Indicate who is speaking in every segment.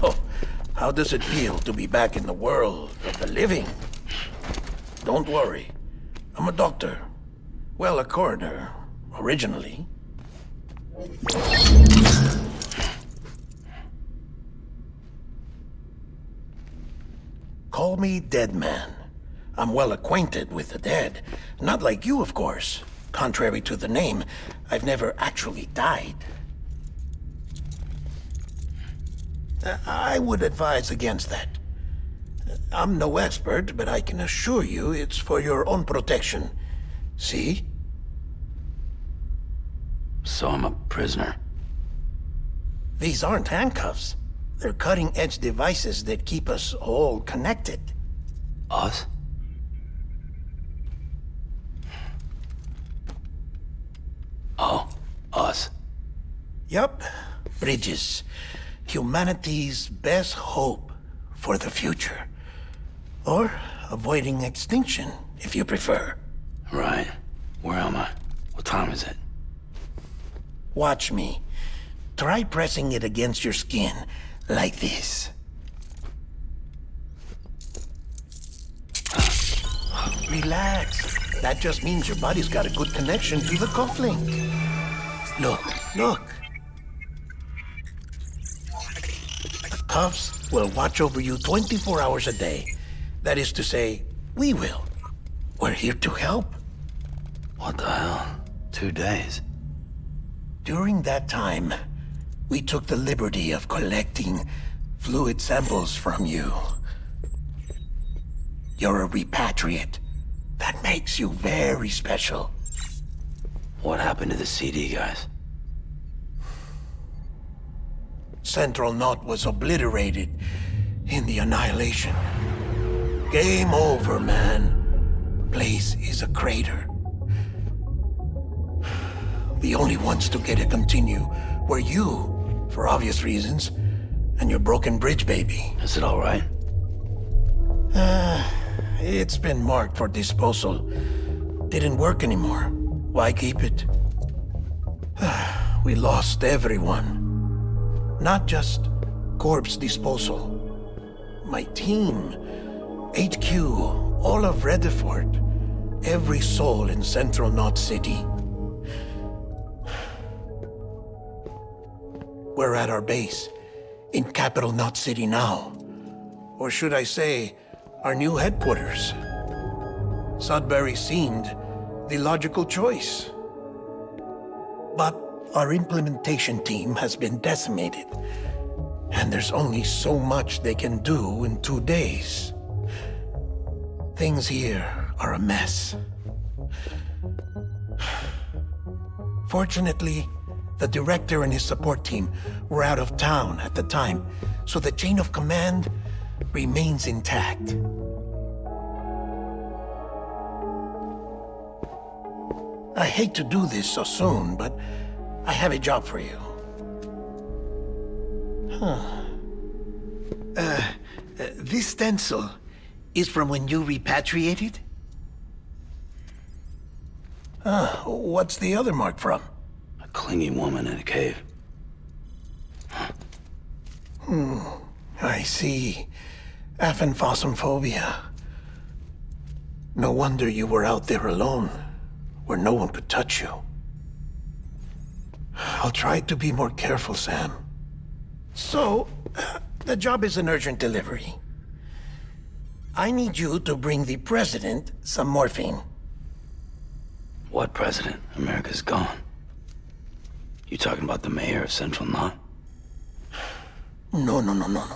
Speaker 1: So, how does it feel to be back in the world of the living? Don't worry. I'm a doctor. Well, a coroner, originally. Call me Dead Man. I'm well acquainted with the dead. Not like you, of course. Contrary to the name, I've never actually died. I would advise against that. I'm no expert, but I can assure you it's for your own protection. See?
Speaker 2: So I'm a prisoner.
Speaker 1: These aren't handcuffs. They're cutting-edge devices that keep us all connected.
Speaker 2: Us? Oh, us.
Speaker 1: Yup. Bridges. Humanity's best hope for the future. Or avoiding extinction, if you prefer.
Speaker 2: Right. Where am I? What time is it?
Speaker 1: Watch me. Try pressing it against your skin, like this. Relax. That just means your body's got a good connection to the cufflink. Look. The cuffs will watch over you 24 hours a day. That is to say, we will. We're here to help.
Speaker 2: What the hell? 2 days?
Speaker 1: During that time, we took the liberty of collecting fluid samples from you. You're a repatriate. That makes you very special.
Speaker 2: What happened to the CD guys?
Speaker 1: Central Knot was obliterated in the annihilation. Game over, man. Place is a crater. The only ones to get to continue were you, for obvious reasons, and your broken bridge baby.
Speaker 2: Is it all right?
Speaker 1: It's been marked for disposal. Didn't work anymore. Why keep it? We lost everyone. Not just corpse disposal. My team, HQ, all of Redford, every soul in Central Knot City. We're at our base, in Capital Knot City now. Or should I say, our new headquarters. Sudbury seemed the logical choice. But our implementation team has been decimated, and there's only so much they can do in 2 days. Things here are a mess. Fortunately, the director and his support team were out of town at the time, so the chain of command remains intact. I hate to do this so soon, but I have a job for you. This stencil is from when you repatriated? What's the other mark from?
Speaker 2: A clingy woman in a cave.
Speaker 1: I see. Phobia. No wonder you were out there alone, where no one could touch you. I'll try to be more careful, Sam. So, the job is an urgent delivery. I need you to bring the president some morphine.
Speaker 2: What president? America's gone. You talking about the mayor of Central Knot?
Speaker 1: No.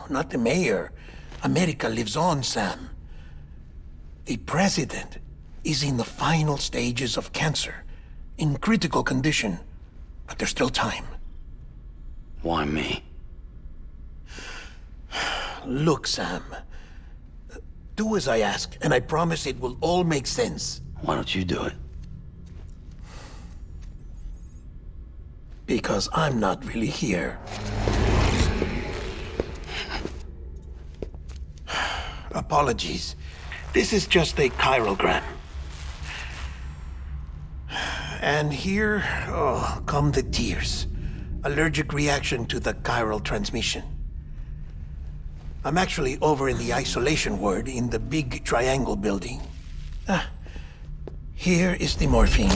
Speaker 1: Not the mayor. America lives on, Sam. The president is in the final stages of cancer, in critical condition, but there's still time.
Speaker 2: Why me?
Speaker 1: Look, Sam. Do as I ask, and I promise it will all make sense.
Speaker 2: Why don't you do it?
Speaker 1: Because I'm not really here. Apologies. This is just a chiralgram. And here, come the tears. Allergic reaction to the chiral transmission. I'm actually over in the isolation ward in the big triangle building. Here is the morphine.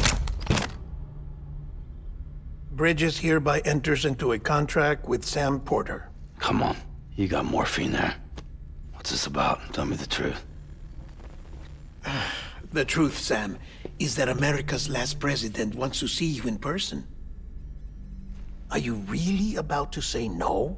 Speaker 1: Bridges hereby enters into a contract with Sam Porter.
Speaker 2: Come on. You got morphine there. What's this about? Tell me the truth.
Speaker 1: The truth, Sam, is that America's last president wants to see you in person. Are you really about to say no?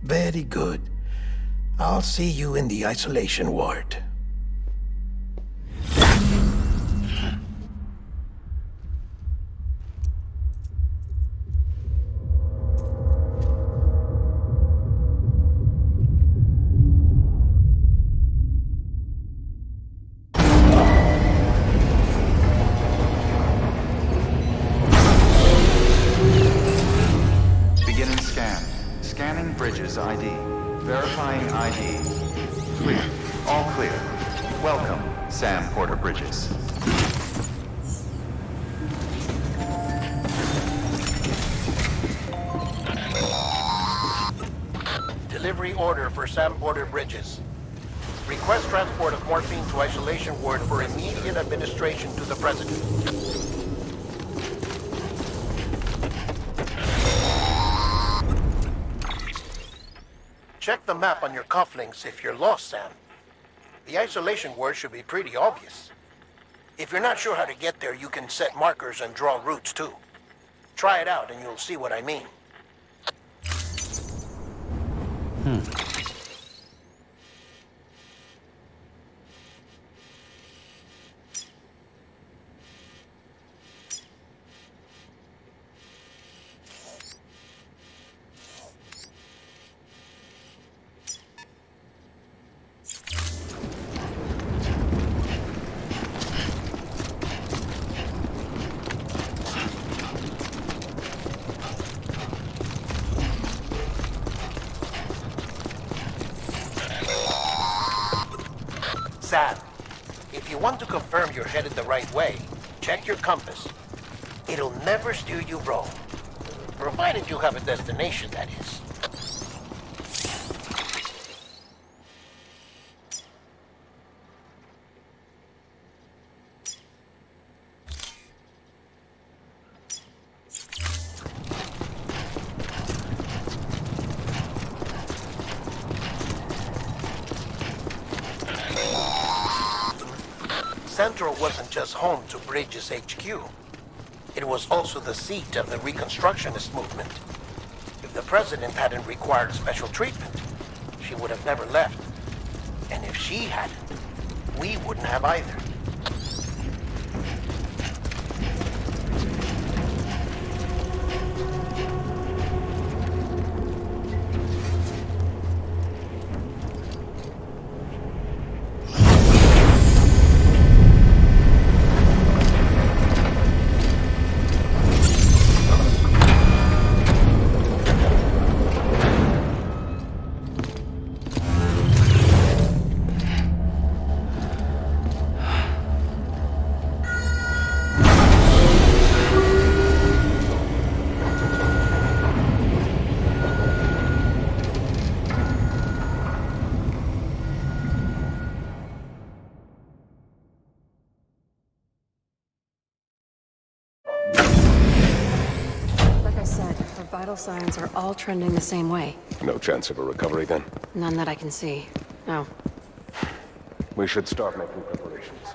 Speaker 1: Very good. I'll see you in the isolation ward.
Speaker 3: Beginning scan. Scanning Bridges ID. Verifying ID. Clear. All clear. Welcome, Sam Porter Bridges.
Speaker 1: Delivery order for Sam Porter Bridges. Request transport of morphine to isolation ward for immediate administration to the president. Check the map on your cufflinks if you're lost, Sam. The isolation word should be pretty obvious. If you're not sure how to get there, you can set markers and draw routes too. Try it out and you'll see what I mean. Sam, if you want to confirm you're headed the right way, check your compass. It'll never steer you wrong. Provided you have a destination, that is. Central wasn't just home to Bridges HQ. It was also the seat of the Reconstructionist movement. If the president hadn't required special treatment, she would have never left. And if she hadn't, we wouldn't have either.
Speaker 4: Vital signs are all trending the same way.
Speaker 5: No chance of a recovery then?
Speaker 4: None that I can see. No.
Speaker 5: We should start making preparations.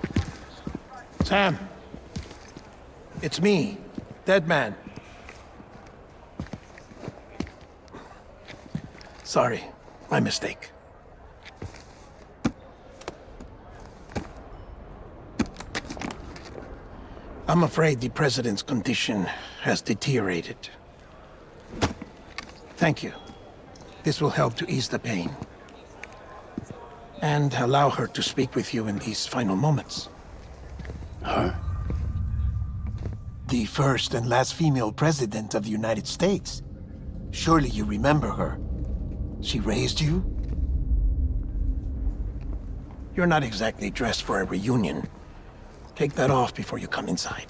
Speaker 1: Sam, it's me, Dead Man. Sorry, my mistake. I'm afraid the president's condition has deteriorated. Thank you. This will help to ease the pain. And allow her to speak with you in these final moments.
Speaker 2: Her?
Speaker 1: The first and last female president of the United States. Surely you remember her. She raised you? You're not exactly dressed for a reunion. Take that off before you come inside.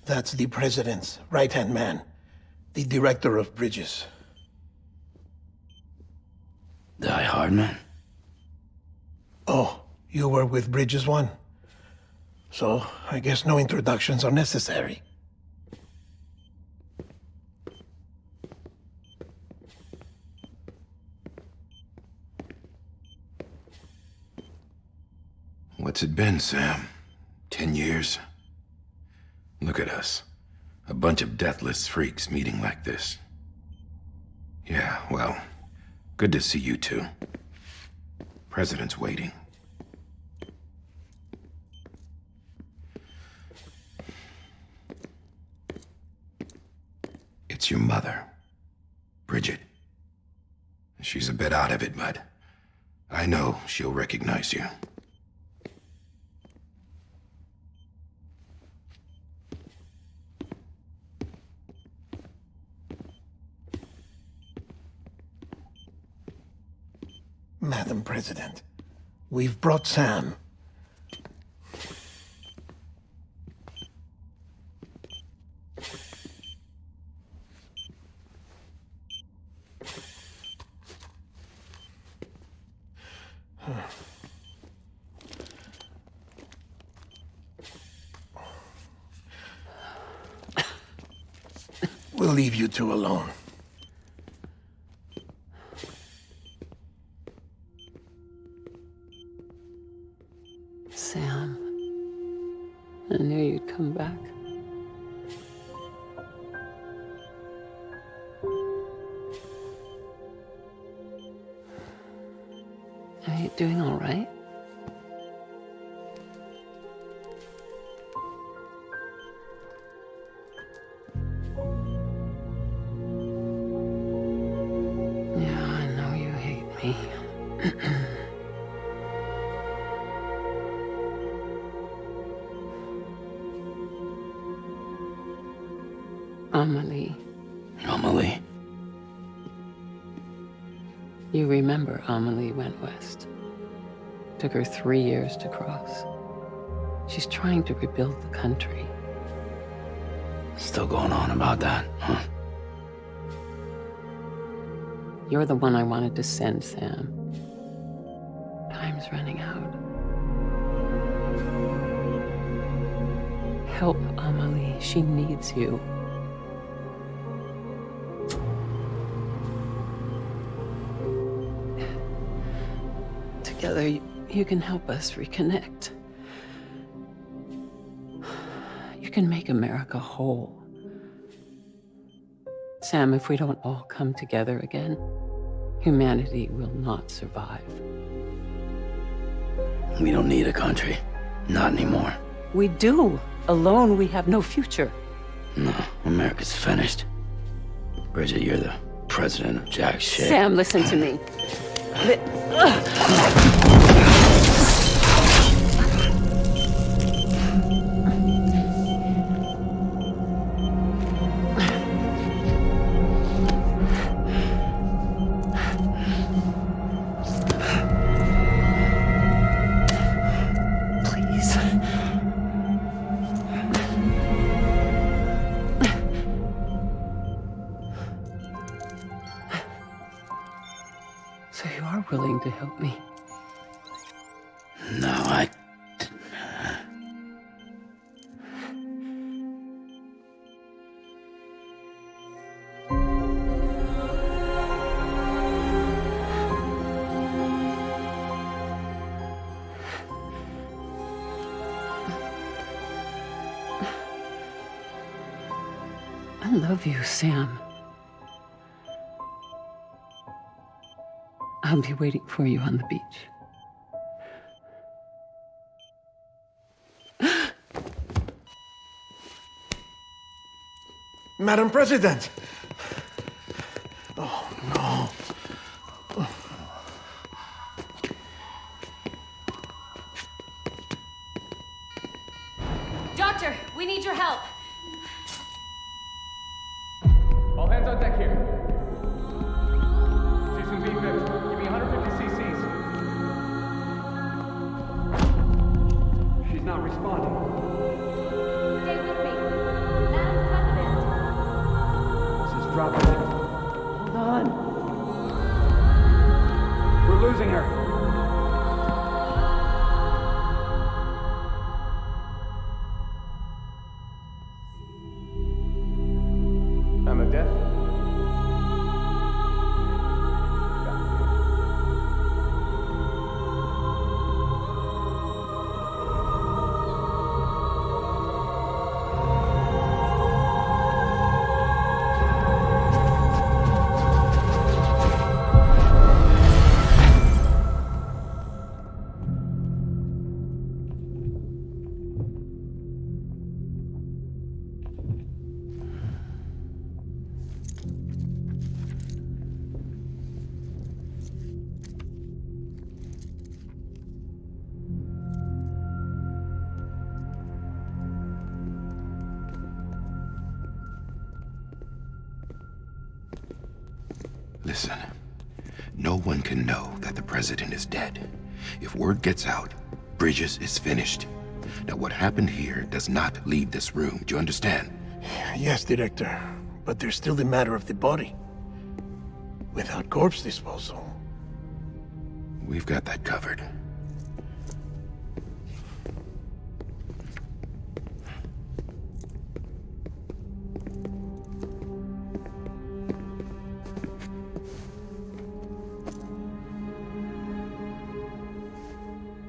Speaker 1: That's the president's right-hand man, the director of bridges.
Speaker 2: Die Hard man?
Speaker 1: Oh, you were with Bridges 1? So, I guess no introductions are necessary.
Speaker 6: What's it been, Sam? 10 years? Look at us. A bunch of deathless freaks meeting like this. Yeah, well, good to see you two. President's waiting. It's your mother, Bridget. She's a bit out of it, but I know she'll recognize you.
Speaker 1: Madam President, we've brought Sam. We'll leave you two alone.
Speaker 4: Sam, I knew you'd come back. Are you doing all right? Yeah, I know you hate me. Amelie.
Speaker 2: Amelie?
Speaker 4: You remember Amelie went west. Took her 3 years to cross. She's trying to rebuild the country.
Speaker 2: Still going on about that, huh?
Speaker 4: You're the one I wanted to send, Sam. Time's running out. Help Amelie. She needs you. Together, you can help us reconnect. You can make America whole. Sam, if we don't all come together again, humanity will not survive.
Speaker 2: We don't need a country. Not anymore.
Speaker 4: We do. Alone, we have no future.
Speaker 2: No, America's finished. Bridget, you're the president of jack shit.
Speaker 4: Sam, listen to me. Please. So you are willing to help me?
Speaker 2: No, I...
Speaker 4: love you, Sam. I'll be waiting for you on the beach.
Speaker 1: Madam President! Oh, no.
Speaker 7: Doctor, we need your help.
Speaker 8: All hands on deck here. Season B fixed. Give me 150 cc's. She's not responding.
Speaker 7: Stay with me. Madam President.
Speaker 8: This is dropping. Hold on. We're losing her. I'm a death.
Speaker 6: Listen, no one can know that the president is dead. If word gets out, Bridges is finished. Now, what happened here does not leave this room. Do you understand?
Speaker 1: Yes, Director. But there's still the matter of the body. Without corpse disposal.
Speaker 6: We've got that covered.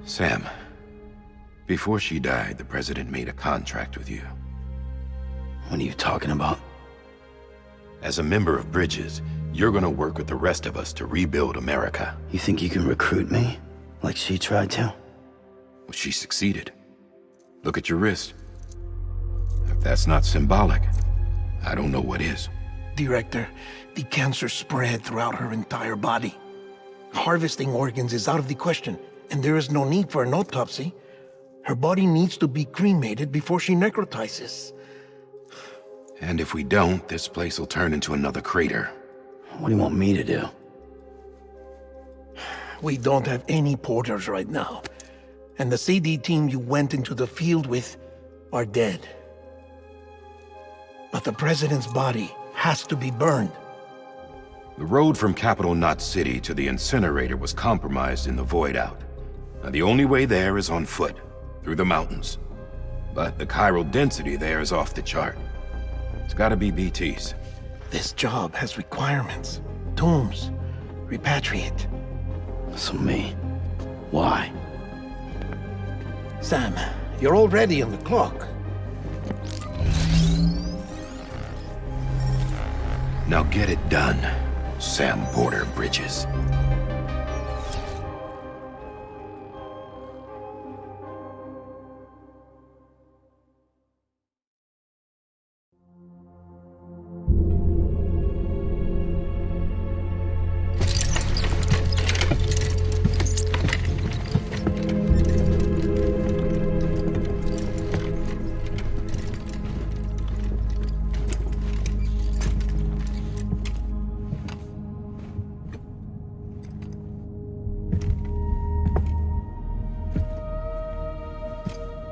Speaker 6: Sam, before she died, the president made a contract with you.
Speaker 2: What are you talking about?
Speaker 6: As a member of Bridges, you're gonna work with the rest of us to rebuild America.
Speaker 2: You think you can recruit me? Like she tried to?
Speaker 6: Well, she succeeded. Look at your wrist. If that's not symbolic, I don't know what is.
Speaker 1: Director, the cancer spread throughout her entire body. Harvesting organs is out of the question, and there is no need for an autopsy. Her body needs to be cremated before she necrotizes.
Speaker 6: And if we don't, this place will turn into another crater.
Speaker 2: What do you want me to do?
Speaker 1: We don't have any porters right now, and the CD team you went into the field with are dead. But the president's body has to be burned.
Speaker 6: The road from Capital Knot City to the incinerator was compromised in the void out. Now, the only way there is on foot, through the mountains. But the chiral density there is off the chart. It's gotta be BTs.
Speaker 1: This job has requirements. Tombs. Repatriate.
Speaker 2: So me. Why?
Speaker 1: Sam, you're already on the clock.
Speaker 6: Now get it done, Sam Porter Bridges.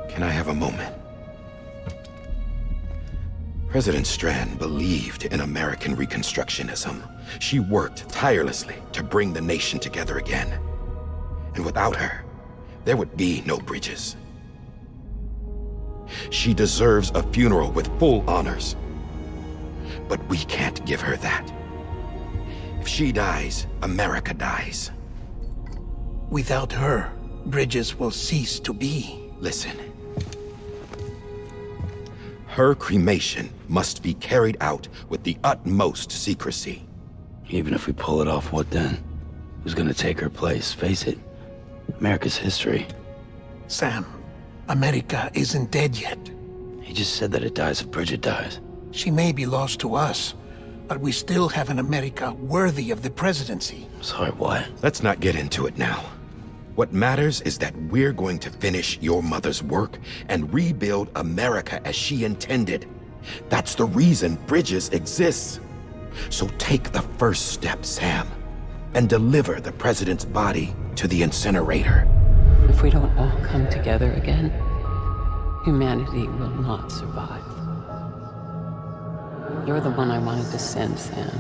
Speaker 6: Can I have a moment? President Strand believed in American Reconstructionism. She worked tirelessly to bring the nation together again. And without her, there would be no Bridges. She deserves a funeral with full honors. But we can't give her that. If she dies, America dies.
Speaker 1: Without her, Bridges will cease to be.
Speaker 6: Listen. Her cremation must be carried out with the utmost secrecy.
Speaker 2: Even if we pull it off, what then? Who's gonna take her place? Face it, America's history.
Speaker 1: Sam, America isn't dead yet.
Speaker 2: He just said that it dies if Bridget dies.
Speaker 1: She may be lost to us, but we still have an America worthy of the presidency.
Speaker 2: Sorry, what?
Speaker 6: Let's not get into it now. What matters is that we're going to finish your mother's work and rebuild America as she intended. That's the reason Bridges exists. So take the first step, Sam, and deliver the president's body to the incinerator.
Speaker 4: If we don't all come together again, humanity will not survive. You're the one I wanted to send, Sam.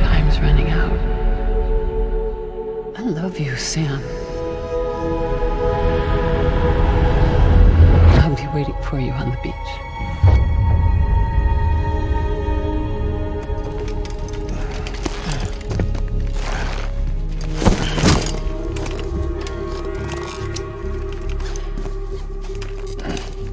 Speaker 4: Time's running out. I love you, Sam. I'll be waiting for you on the beach.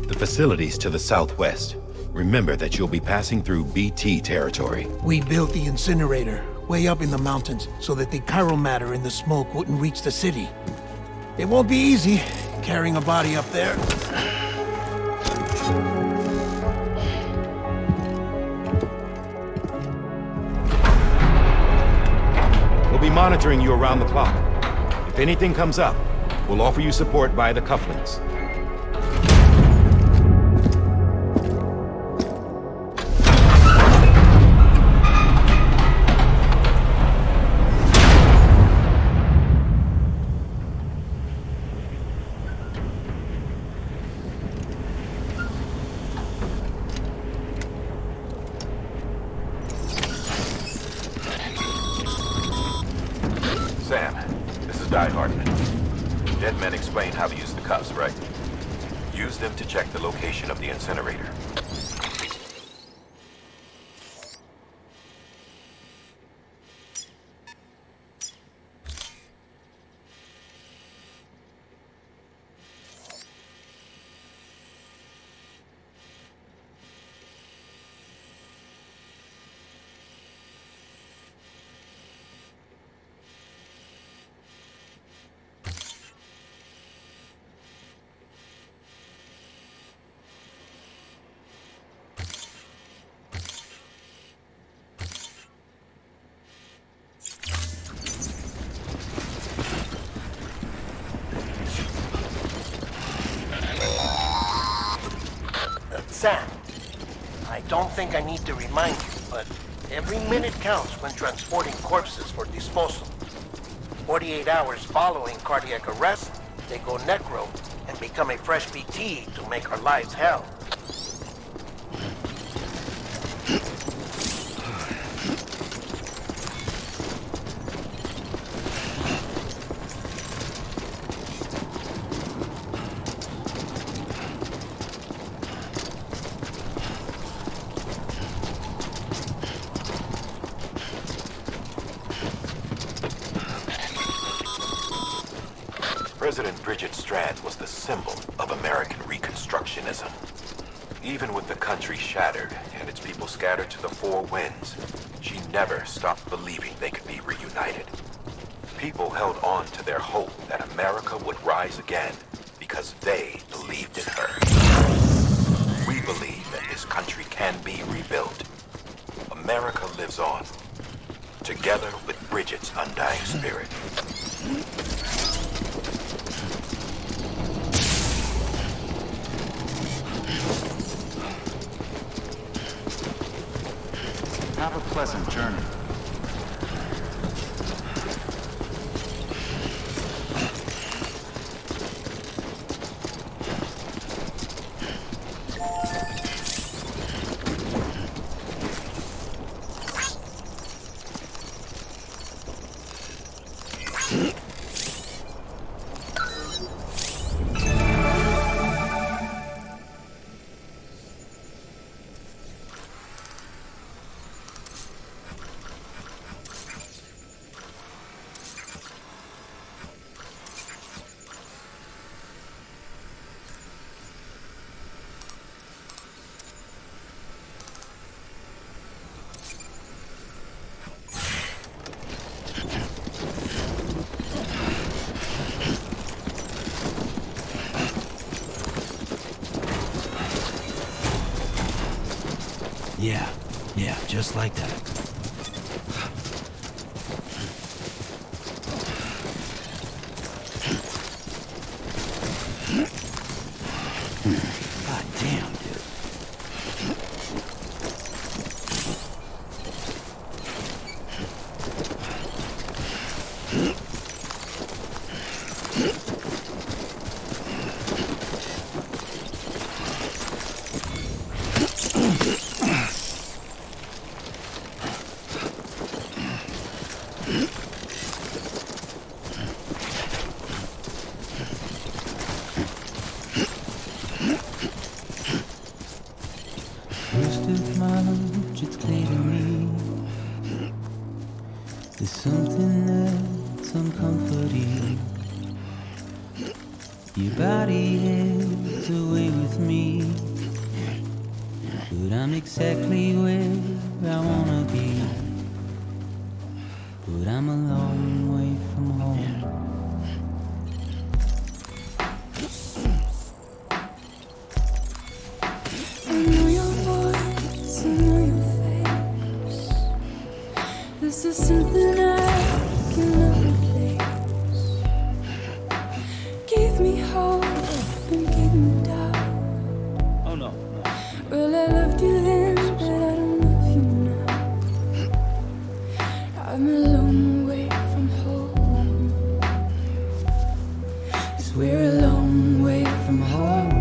Speaker 6: The facilities to the southwest. Remember that you'll be passing through BT territory.
Speaker 1: We built the incinerator way up in the mountains so that the chiral matter in the smoke wouldn't reach the city. It won't be easy carrying a body up there.
Speaker 6: We'll be monitoring you around the clock. If anything comes up, we'll offer you support via the cufflinks.
Speaker 5: Sam, this is Die Hardman. Dead men explained how to use the cuffs, right? Use them to check the location of the incinerator.
Speaker 1: Sam, I don't think I need to remind you, but every minute counts when transporting corpses for disposal. 48 hours following cardiac arrest, they go necro and become a fresh BT to make our lives hell.
Speaker 5: President Bridget Strand was the symbol of American Reconstructionism. Even with the country shattered and its people scattered to the four winds, she never stopped believing they could be reunited. People held on to their hope that America would rise again because they believed in her. We believe that this country can be rebuilt. America lives on, together with Bridget's undying spirit.
Speaker 3: Have a pleasant journey.
Speaker 9: just like that. God damn, dude.
Speaker 10: First of March, it's clear to me there's something that's uncomforting. Your body is away with me, but I'm exactly where I wanna be. But I'm a long way from home.
Speaker 11: I know your voice, I know your face. This is something I cannot replace. Give me hope and give me doubt.
Speaker 10: Oh no.
Speaker 11: Well, I loved you then, but I don't love you now. I'm a long way from home. 'Cause we're a long way from home.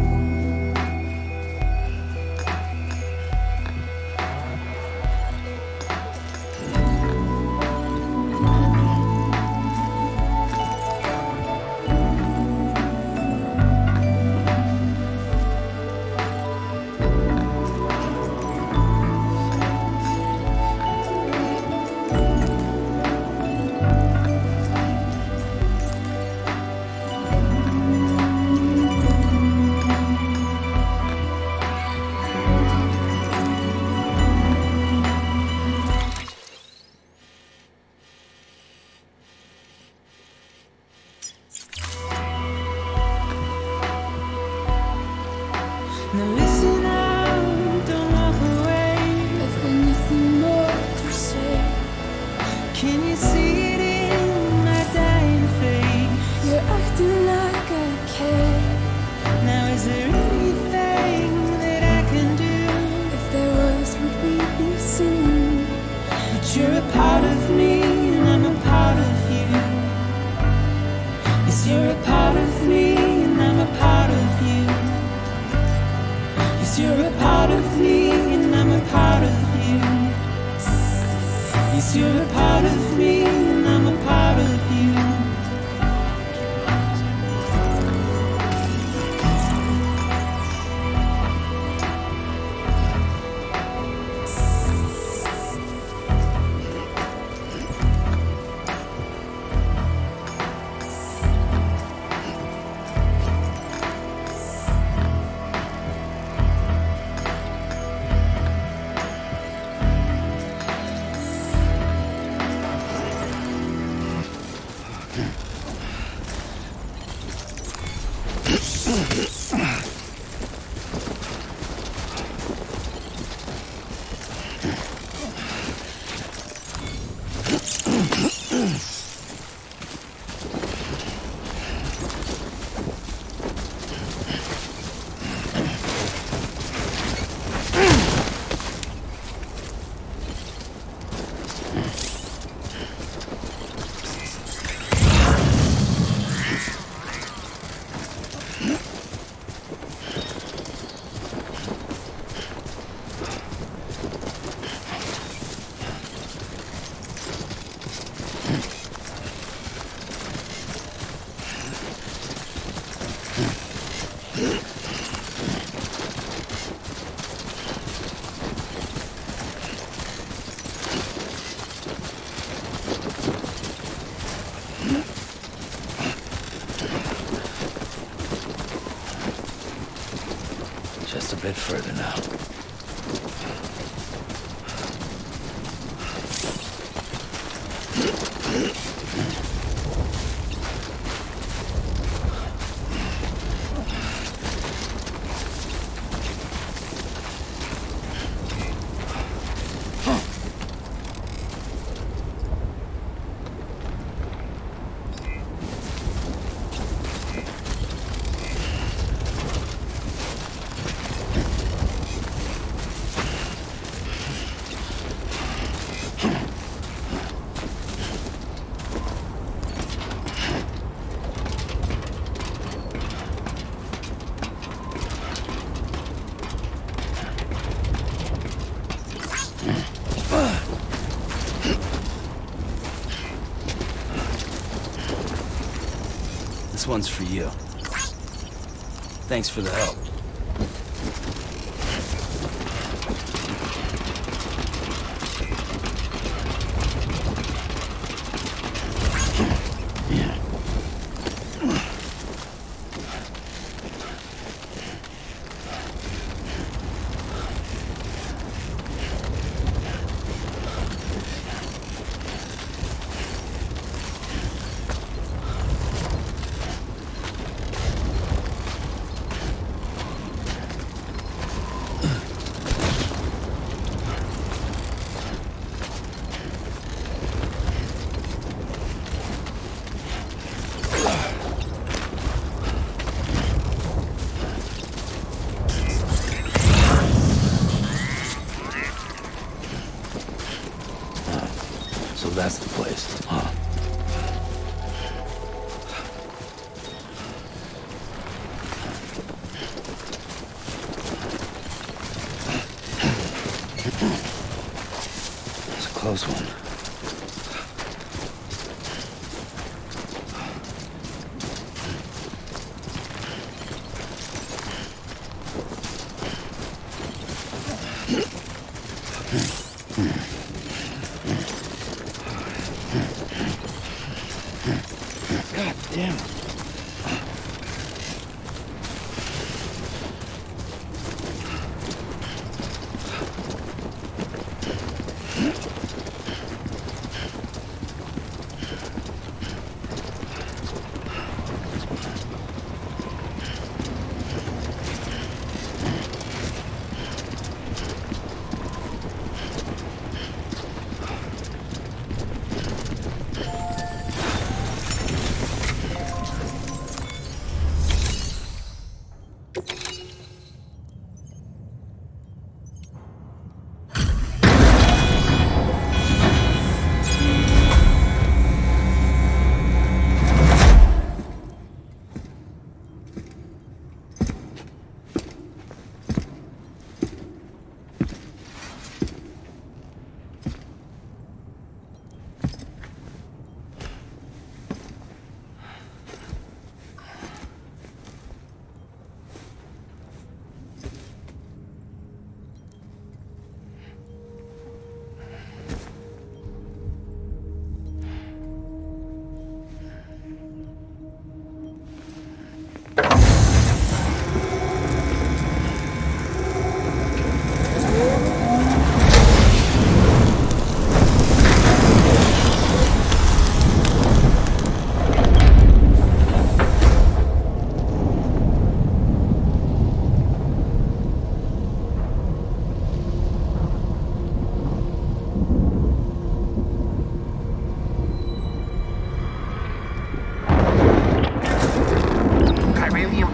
Speaker 10: Now listen out, don't walk away.
Speaker 11: I've got nothing more to say.
Speaker 10: Can you see it in my dying face?
Speaker 11: You're acting like I care.
Speaker 10: Now is there anything that I can do?
Speaker 11: If there was, would we be singing?
Speaker 10: But you're a part of me and I'm a part of you. Yes, you're a part of me and I'm a part of you. Yes, you're a part of me and I'm a part of you. Yes, you're a part of me and I'm a part of you.
Speaker 2: Just a bit further now.
Speaker 10: Huh.
Speaker 2: This one's for you. Thanks for the help. So that's the place, huh? It's a close one. God damn it.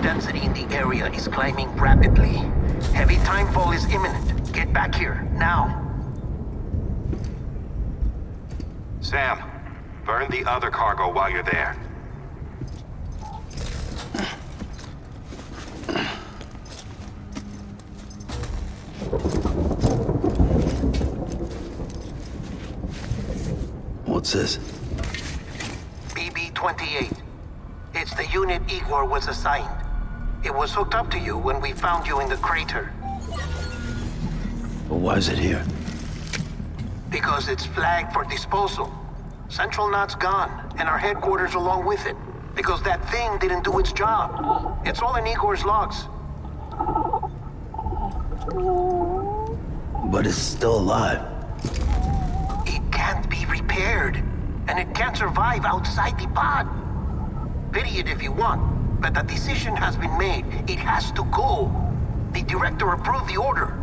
Speaker 9: Density in the area is climbing rapidly. Heavy timefall is imminent. Get back here, now.
Speaker 5: Sam, burn the other cargo while you're there.
Speaker 2: What's this?
Speaker 9: BB-28. It's the unit Igor was assigned. It was hooked up to you when we found you in the crater.
Speaker 2: But why is it here?
Speaker 9: Because it's flagged for disposal. Central Knot's gone, and our headquarters along with it. Because that thing didn't do its job. It's all in Igor's logs.
Speaker 2: But it's still alive.
Speaker 9: It can't be repaired, and it can't survive outside the pod. Pity it if you want. But the decision has been made. It has to go. The director approved the order.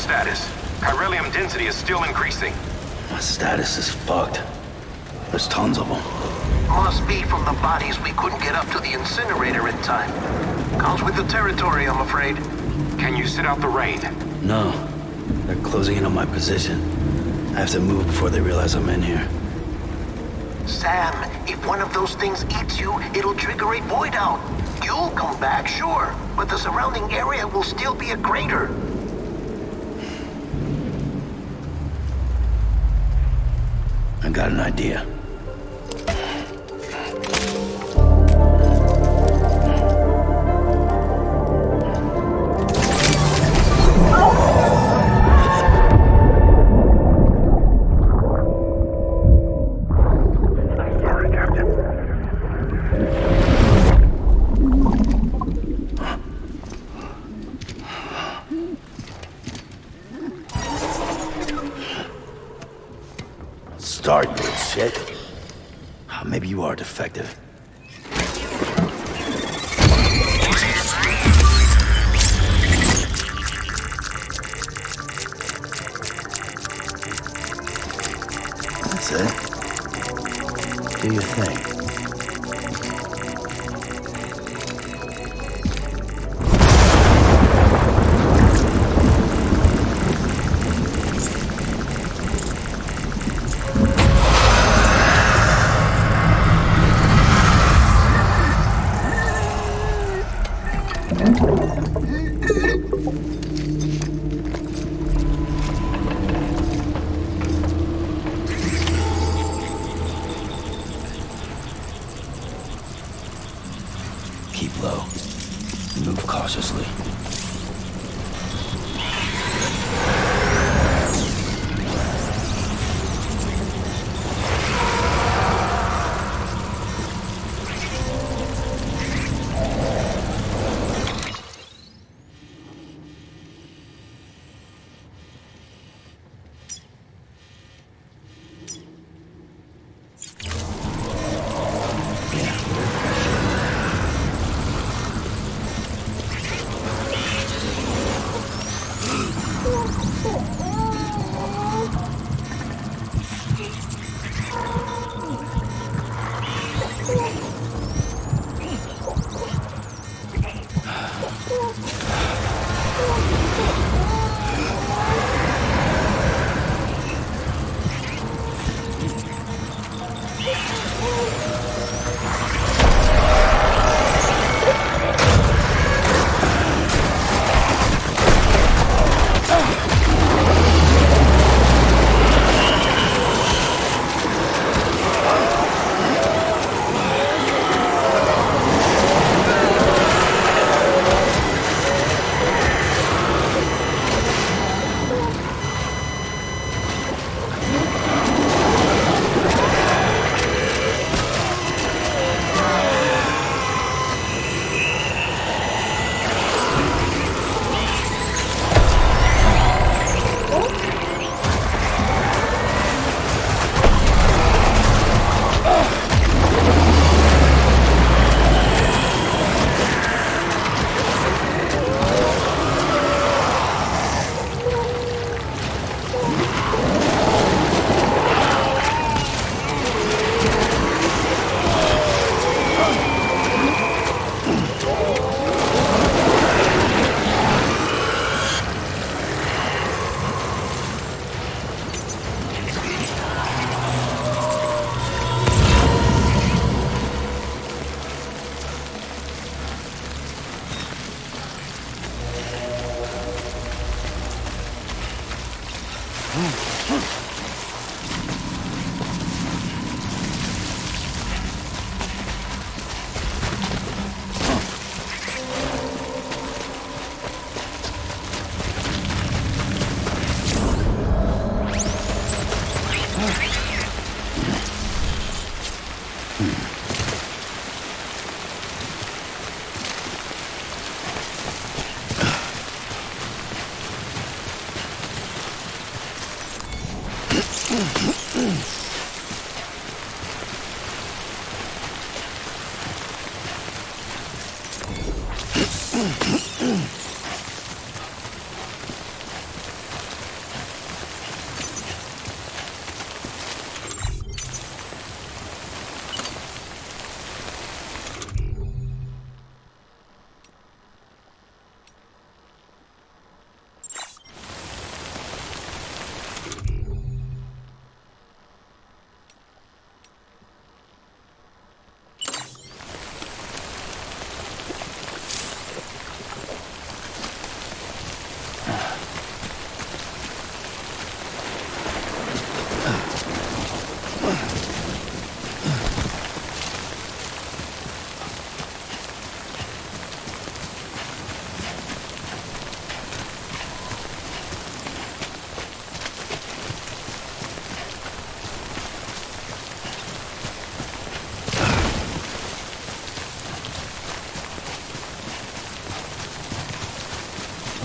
Speaker 6: status? Chiralium density is still increasing.
Speaker 2: My status is fucked. There's tons of them.
Speaker 9: Must be from the bodies we couldn't get up to the incinerator in time. Comes with the territory, I'm afraid.
Speaker 6: Can you sit out the rain?
Speaker 2: No. They're closing in on my position. I have to move before they realize I'm in here.
Speaker 9: Sam, if one of those things eats you, it'll trigger a void out. You'll come back, sure, but the surrounding area will still be a crater.
Speaker 2: I got an idea. Start, good shit. Maybe you are defective. That's it. Do your thing. Keep low. Move cautiously.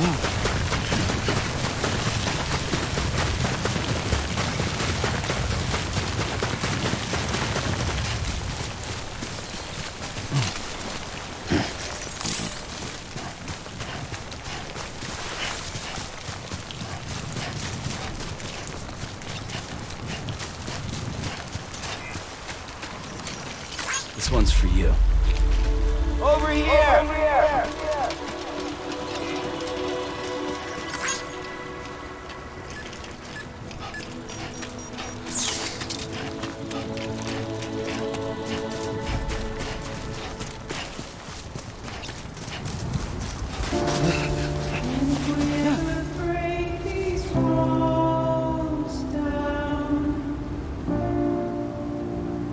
Speaker 2: This one's for you.
Speaker 8: Over here!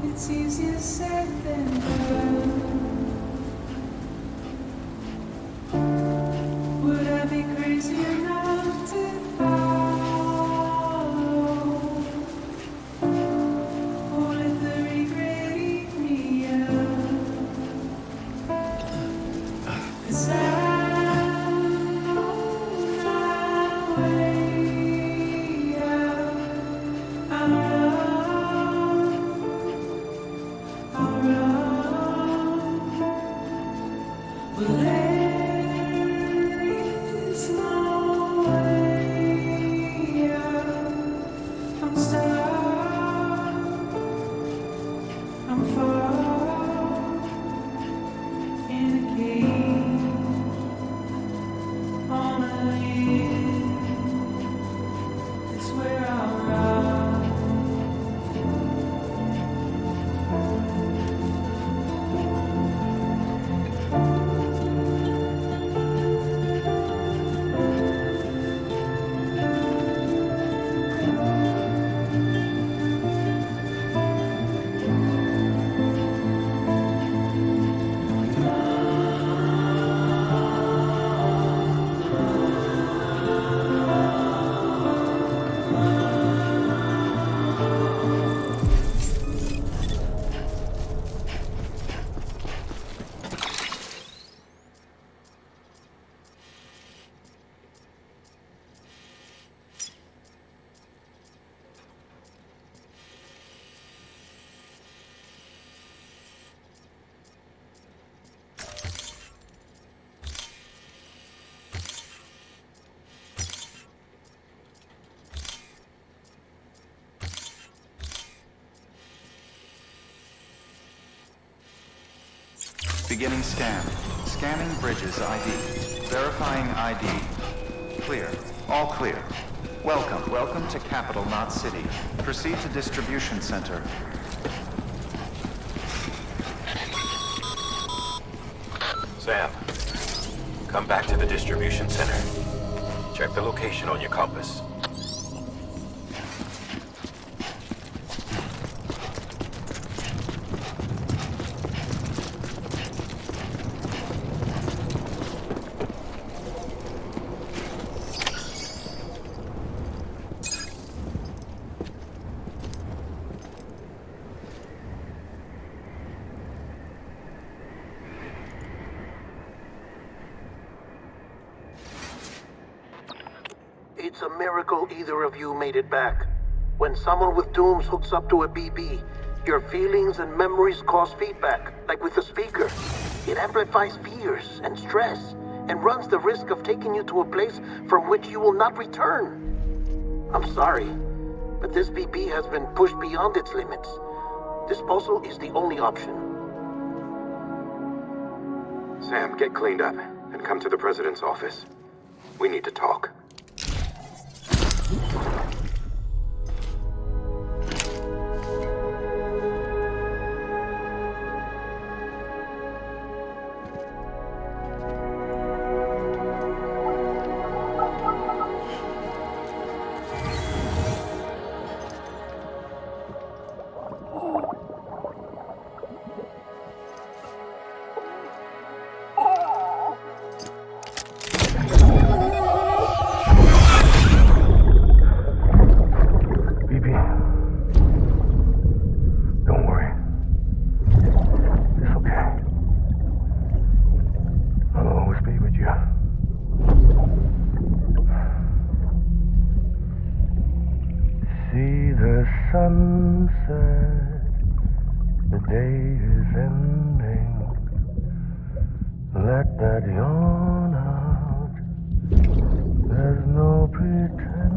Speaker 11: It's easier said than done. Would I be crazy enough to follow? Or let the regret eat me up? 'Cause I'm on my way out. I'll run. Well, there is no way out. I'm stuck. I'm far in a cage on a hill. That's where I'll run.
Speaker 3: Beginning scan. Scanning bridges ID. Verifying ID. Clear. All clear. Welcome. Welcome to Capital, not City. Proceed to distribution center.
Speaker 5: Sam, come back to the distribution center. Check the location on your compass.
Speaker 9: It's a miracle either of you made it back. When someone with dooms hooks up to a BB, your feelings and memories cause feedback, like with a speaker. It amplifies fears and stress, and runs the risk of taking you to a place from which you will not return. I'm sorry, but this BB has been pushed beyond its limits. Disposal is the only option.
Speaker 6: Sam, get cleaned up and come to the president's office. We need to talk.
Speaker 12: sun set, the day is ending. Let that yawn out. There's no pretending.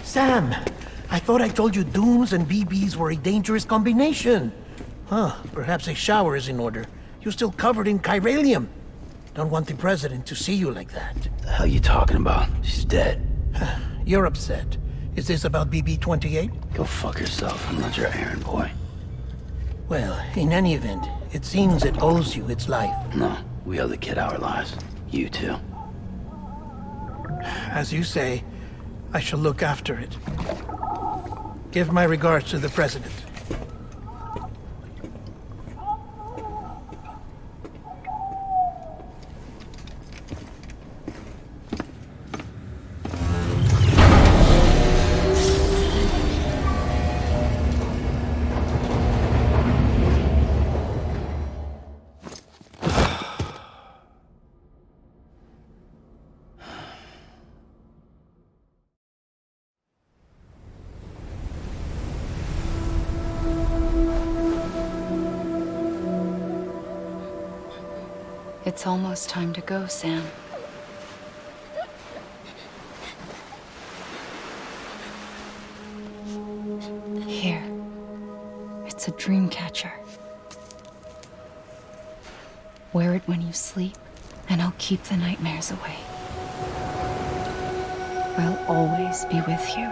Speaker 1: Sam, I thought I told you dooms and BBs were a dangerous combination. Huh, perhaps a shower is in order. You're still covered in chiralium. Don't want the president to see you like that.
Speaker 2: The hell you talking about? She's dead.
Speaker 1: You're upset. Is this about BB-28?
Speaker 2: Go fuck yourself. I'm not your errand boy.
Speaker 1: Well, in any event, it seems it owes you its life.
Speaker 2: No, we owe the kid our lives. You too.
Speaker 1: As you say, I shall look after it. Give my regards to the president.
Speaker 11: It's almost time to go, Sam. Here. It's a dream catcher. Wear it when you sleep, and I'll keep the nightmares away. I'll always be with you.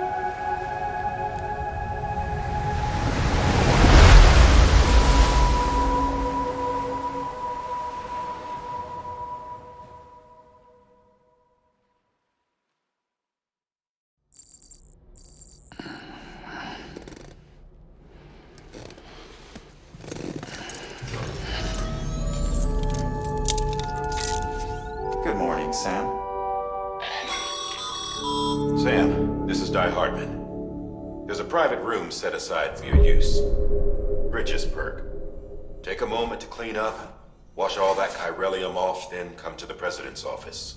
Speaker 3: Good morning, Sam.
Speaker 5: Sam, this is Di Hartman. There's a private room set aside for your use. Bridges perk. Take a moment to clean up, wash all that chiralium off, then come to the president's office.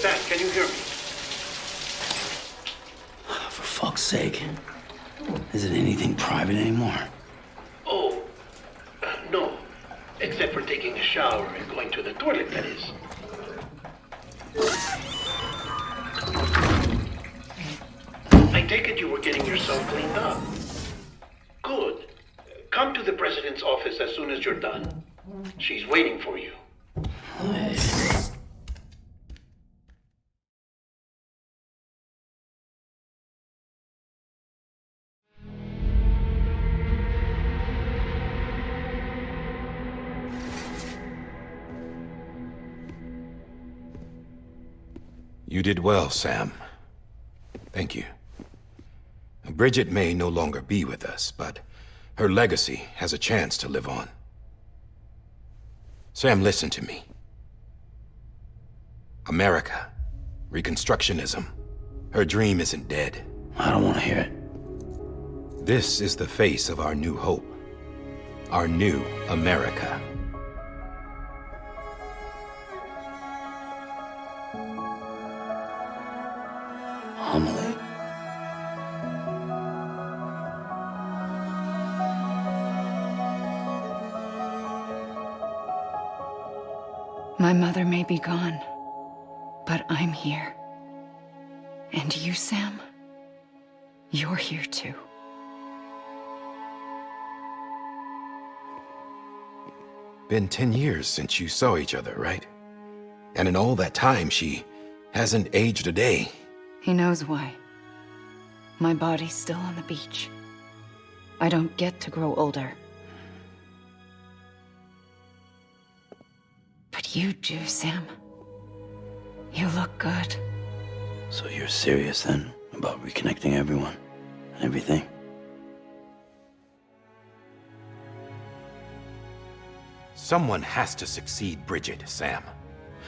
Speaker 1: Sam, can you hear me?
Speaker 2: For fuck's sake. Is it anything private anymore?
Speaker 1: Oh, no. Except for taking a shower and going to the toilet, that is. I take it you were getting yourself cleaned up. Good. Come to the president's office as soon as you're done. She's waiting for you.
Speaker 6: You did well, Sam. Thank you. Bridget may no longer be with us, but her legacy has a chance to live on. Sam, listen to me. America, Reconstructionism, her dream isn't dead.
Speaker 2: I don't want to hear it.
Speaker 6: This is the face of our new hope. Our new America.
Speaker 2: Amelie.
Speaker 11: My mother may be gone, but I'm here. And you, Sam, you're here too.
Speaker 6: Been 10 years since you saw each other, right? And in all that time, she hasn't aged a day.
Speaker 11: He knows why. My body's still on the beach. I don't get to grow older. But you do, Sam. You look good.
Speaker 2: So you're serious then about reconnecting everyone and everything?
Speaker 6: Someone has to succeed Bridget, Sam.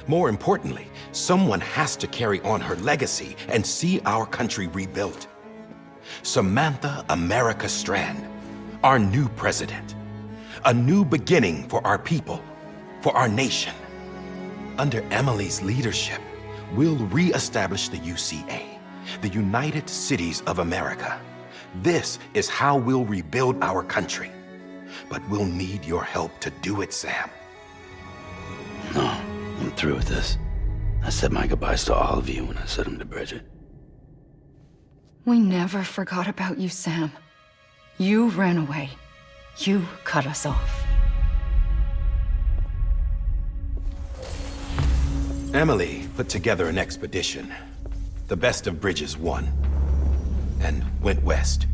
Speaker 6: More importantly, someone has to carry on her legacy and see our country rebuilt. Samantha America Strand, our new president. A new beginning for our people, for our nation. Under Amelie's leadership, we'll re-establish the UCA, the United Cities of America. This is how we'll rebuild our country. But we'll need your help to do it, Sam.
Speaker 2: No, I'm through with this. I said my goodbyes to all of you when I said them to Bridget.
Speaker 11: We never forgot about you, Sam. You ran away. You cut us off.
Speaker 6: Amelie put together an expedition. The best of Bridges won. And went west.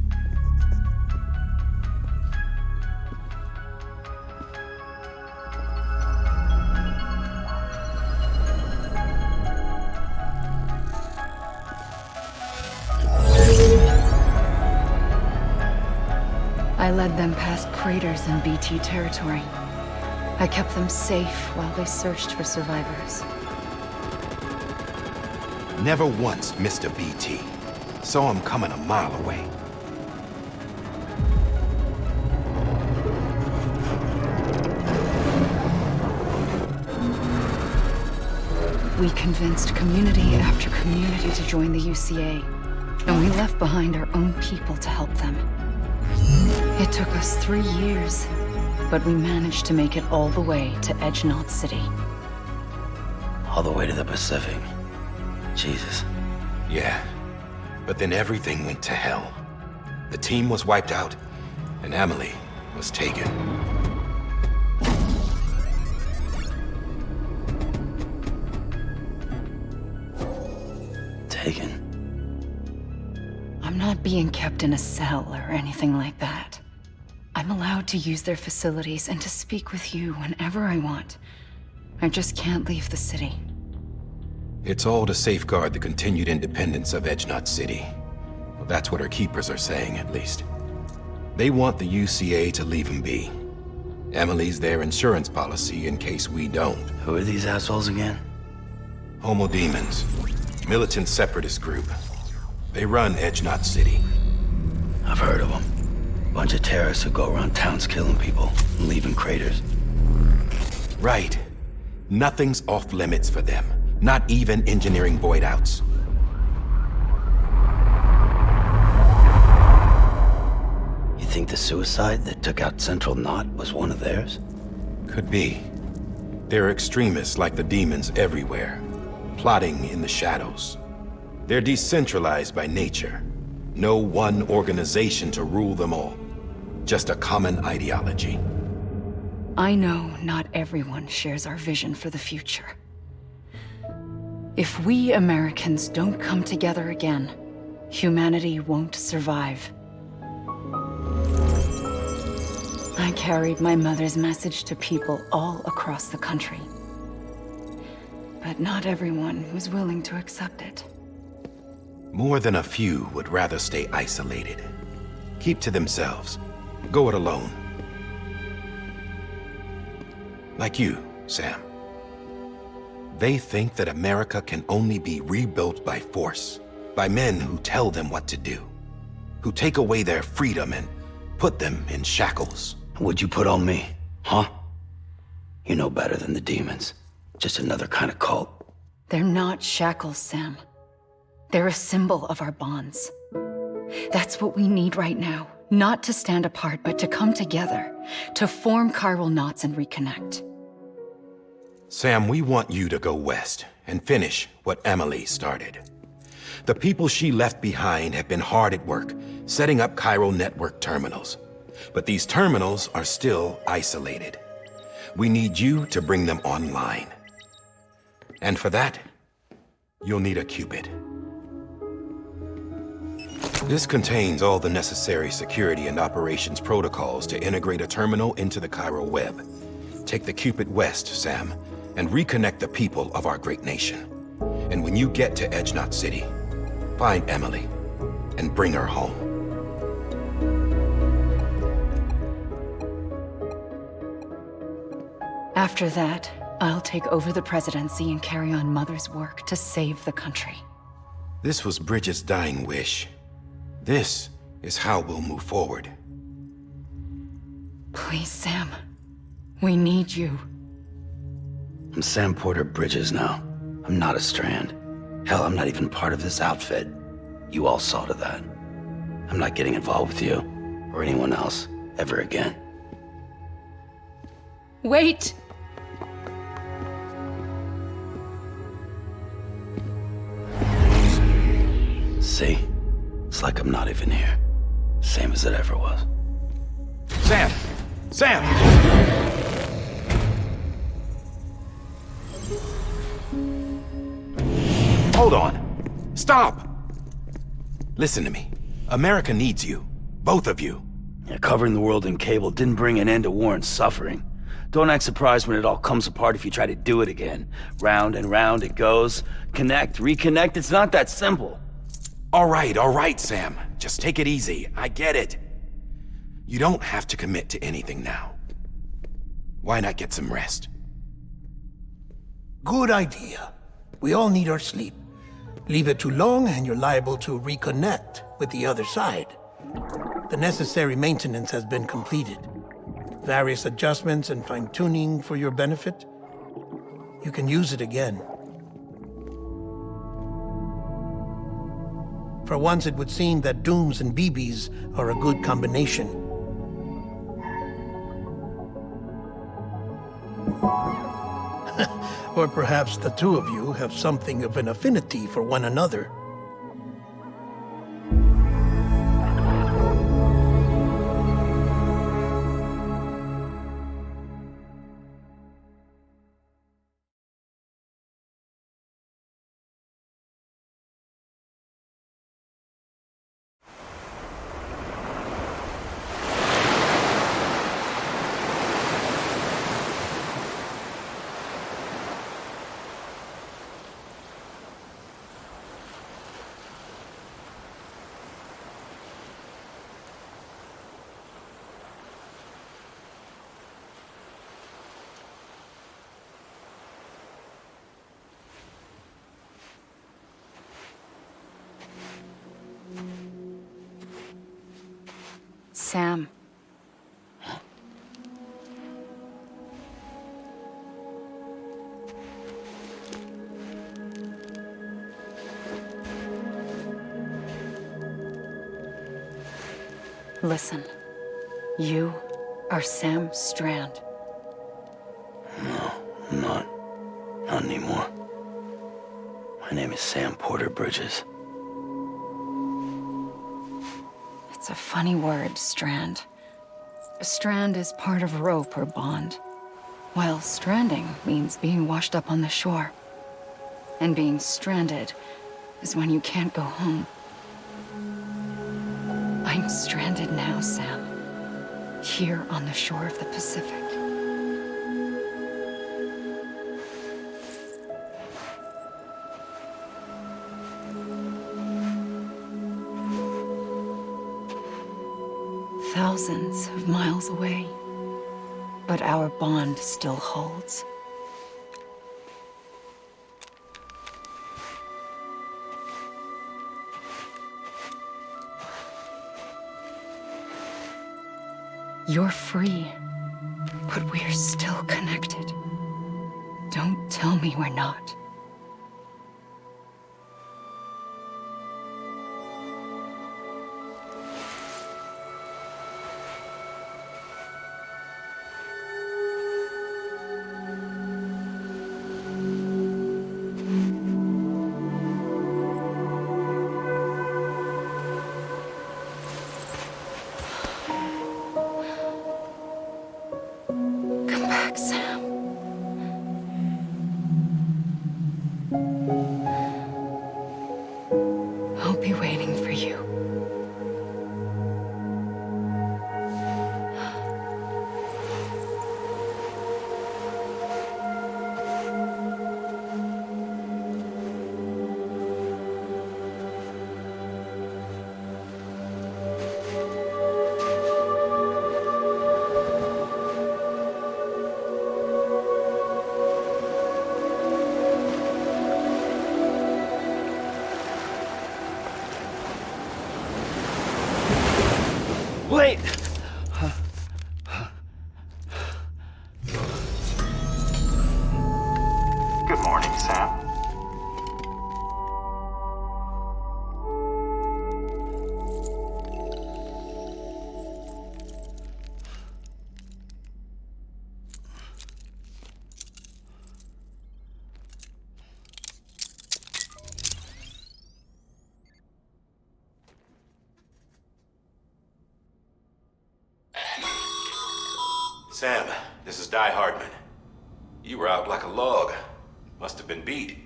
Speaker 11: I led them past craters in BT territory. I kept them safe while they searched for survivors.
Speaker 6: Never once missed a BT. Saw him coming a mile away.
Speaker 11: We convinced community after community to join the UCA, and we left behind our own people to help them. It took us 3 years, but we managed to make it all the way to Edge Knot City.
Speaker 2: All the way to the Pacific. Jesus.
Speaker 6: Yeah, but then everything went to hell. The team was wiped out, and Amelie was taken.
Speaker 2: Taken?
Speaker 11: I'm not being kept in a cell or anything like that. I'm allowed to use their facilities and to speak with you whenever I want. I just can't leave the city.
Speaker 6: It's all to safeguard the continued independence of Edge Knot City. Well, that's what our keepers are saying, at least. They want the UCA to leave them be. Amelie's their insurance policy in case we don't.
Speaker 2: Who are these assholes again?
Speaker 6: Homo Demons. Militant separatist group. They run Edge Knot City.
Speaker 2: I've heard of them. Bunch of terrorists who go around towns killing people and leaving craters.
Speaker 6: Right. Nothing's off limits for them. Not even engineering void outs.
Speaker 2: You think the suicide that took out Central Knot was one of theirs?
Speaker 6: Could be. There are extremists like the demons everywhere, plotting in the shadows. They're decentralized by nature. No one organization to rule them all. Just a common ideology.
Speaker 11: I know not everyone shares our vision for the future. If we Americans don't come together again, humanity won't survive. I carried my mother's message to people all across the country. But But not everyone was willing to accept it.
Speaker 6: More than a few would rather stay isolated. Keep to themselves. Go it alone. Like you, Sam. They think that America can only be rebuilt by force, by men who tell them what to do, who take away their freedom and put them in shackles.
Speaker 2: What'd you put on me, huh? You know better than the demons. Just another kind of cult.
Speaker 11: They're not shackles, Sam. They're a symbol of our bonds. That's what we need right now. Not to stand apart, but to come together, to form chiral knots and reconnect.
Speaker 6: Sam, we want you to go west and finish what Amelie started. The people she left behind have been hard at work, setting up chiral network terminals. But these terminals are still isolated. We need you to bring them online. And for that, you'll need a Cupid. This contains all the necessary security and operations protocols to integrate a terminal into the chiral web. Take the Cupid west, Sam, and reconnect the people of our great nation. And when you get to Edge Knot City, find Amelie and bring her home.
Speaker 11: After that, I'll take over the presidency and carry on Mother's work to save the country.
Speaker 6: This was Bridget's dying wish. This is how we'll move forward.
Speaker 11: Please, Sam. We need you.
Speaker 2: I'm Sam Porter Bridges now. I'm not a Strand. Hell, I'm not even part of this outfit. You all saw to that. I'm not getting involved with you, or anyone else, ever again.
Speaker 11: Wait!
Speaker 2: See? It's like I'm not even here. Same as it ever was.
Speaker 6: Sam! Sam! Hold on. Stop! Listen to me. America needs you. Both of you.
Speaker 2: Yeah, covering the world in cable didn't bring an end to war and suffering. Don't act surprised when it all comes apart if you try to do it again. Round and round it goes. Connect, reconnect, it's not that simple.
Speaker 6: All right, Sam. Just take it easy. I get it. You don't have to commit to anything now. Why not get some rest?
Speaker 1: Good idea. We all need our sleep. Leave it too long and you're liable to reconnect with the other side. The necessary maintenance has been completed. Various adjustments and fine-tuning for your benefit. You can use it again. For once, it would seem that Dooms and BBs are a good combination. Or perhaps the two of you have something of an affinity for one another.
Speaker 11: Sam. Listen. You are Sam Strand.
Speaker 2: No, I'm not. Not anymore. My name is Sam Porter Bridges.
Speaker 11: It's a funny word, strand. A strand is part of rope or bond, while stranding means being washed up on the shore. And being stranded is when you can't go home. I'm stranded now, Sam. Here on the shore of the Pacific. thousands of miles away, but our bond still holds. You're free, but we're still connected. Don't tell me we're not. Come back, Sam. I'll be waiting for you.
Speaker 8: Wait!
Speaker 3: Good morning, Sam.
Speaker 5: Sam, this is Di Hardman. You were out like a log. Must have been beat.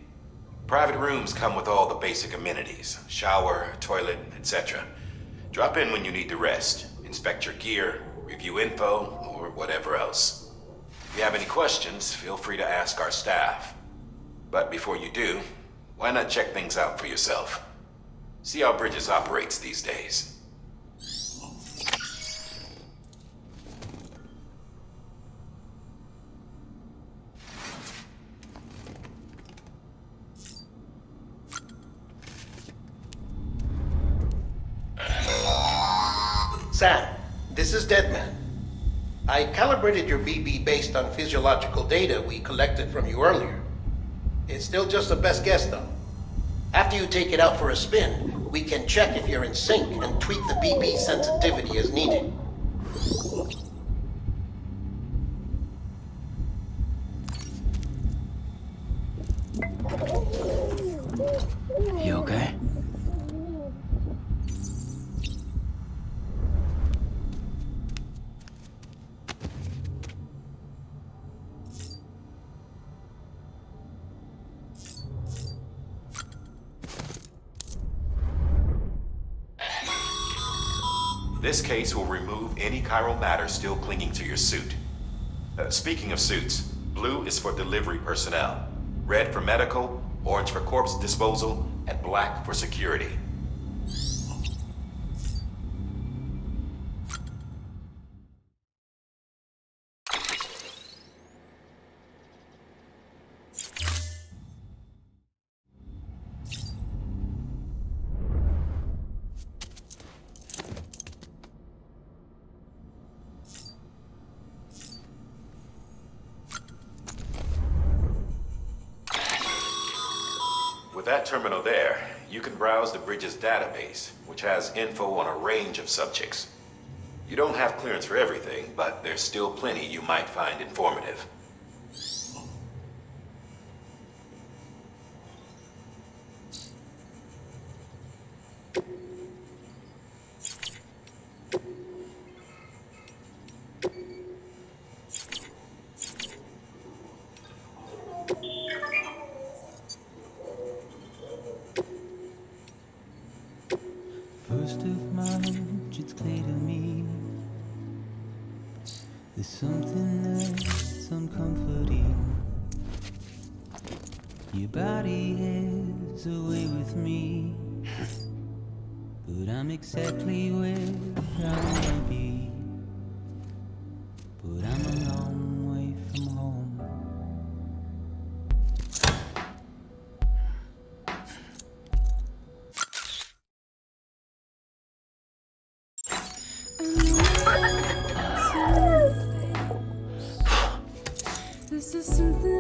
Speaker 5: Private rooms come with all the basic amenities. Shower, toilet, etc. Drop in when you need to rest. Inspect your gear, review info, or whatever else. If you have any questions, feel free to ask our staff. But before you do, why not check things out for yourself? See how Bridges operates these days.
Speaker 1: Sam, this is Deadman. I calibrated your BB based on physiological data we collected from you earlier. It's still just a best guess, though. After you take it out for a spin, we can check if you're in sync and tweak the BB sensitivity as needed.
Speaker 2: You okay?
Speaker 5: This case will remove any chiral matter still clinging to your suit. Speaking of suits, blue is for delivery personnel, red for medical, orange for corpse disposal, and black for security. With that terminal there, you can browse the Bridges database, which has info on a range of subjects. You don't have clearance for everything, but there's still plenty you might find informative.
Speaker 10: First of March, it's clear to me there's something that's uncomforting. Your body has a way with me, but I'm exactly where I wanna be.
Speaker 13: to something